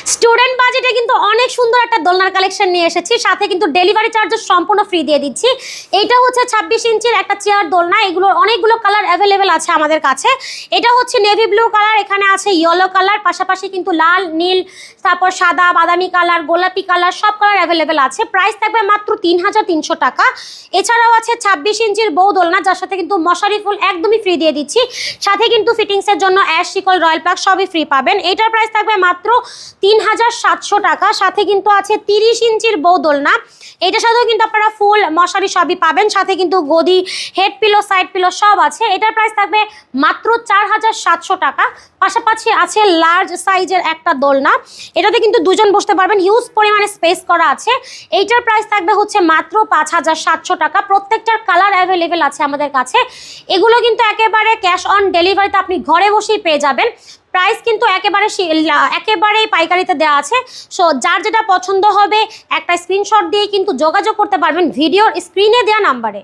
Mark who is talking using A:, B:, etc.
A: Student বাজেটে কিন্তু অনেক সুন্দর একটা দোলনার কালেকশন নিয়ে এসেছি, সাথে কিন্তু ডেলিভারি চার্জেস সম্পূর্ণ ফ্রি দিয়ে দিচ্ছি। এইটা হচ্ছে 26 ইঞ্চির একটা চেয়ার দোলনা, এগুলোর অনেকগুলো কালার অ্যাভেলেবেল আছে আমাদের কাছে। এটা হচ্ছে নেভি ব্লু কালার, এখানে আছে ইয়েলো কালার, পাশাপাশি কিন্তু লাল, নীল, তারপর সাদা, বাদামি কালার, গোলাপি কালার, সব কালার অ্যাভেলেবেল আছে। প্রাইস থাকবে মাত্র 3300 টাকা। এছাড়াও আছে 26 ইঞ্চির বউ দোলনা, যার সাথে কিন্তু মশারি ফুল একদমই ফ্রি দিয়ে দিচ্ছি, সাথে কিন্তু ফিটিংসের জন্য অ্যাশ শিকল, রয়্যাল প্লাগ সবই ফ্রি পাবেন। এটার প্রাইস থাকবে মাত্র 3700 টাকা। সাথে কিন্তু আছে 30 ইঞ্চির বউ দোলনা, এটার সাথেও কিন্তু আপনারা ফুল মশারি সবই পাবেন, সাথে কিন্তু গদি, হেড পিলো, সাইড পিলো সব আছে। এটার প্রাইস থাকবে মাত্র 4700 টাকা। পাশাপাশি আছে লার্জ সাইজের একটা দোলনা, এটাতে কিন্তু দুজন বসতে পারবেন, হিউজ পরিমাণে স্পেস করা আছে। এইটার প্রাইস থাকবে হচ্ছে মাত্র 5700 টাকা। প্রত্যেকটার কালার অ্যাভেলেবেল আছে আমাদের কাছে। এগুলো কিন্তু একেবারে ক্যাশ অন ডেলিভারিতে আপনি ঘরে বসেই পেয়ে যাবেন। প্রাইস কিন্তু একেবারেই পাইকারিতে দেওয়া আছে। সো যার যেটা পছন্দ হবে একটা স্ক্রিনশট দিয়ে কিন্তু যোগাযোগ করতে পারবেন ভিডিওর স্ক্রিনে দেওয়া নাম্বারে।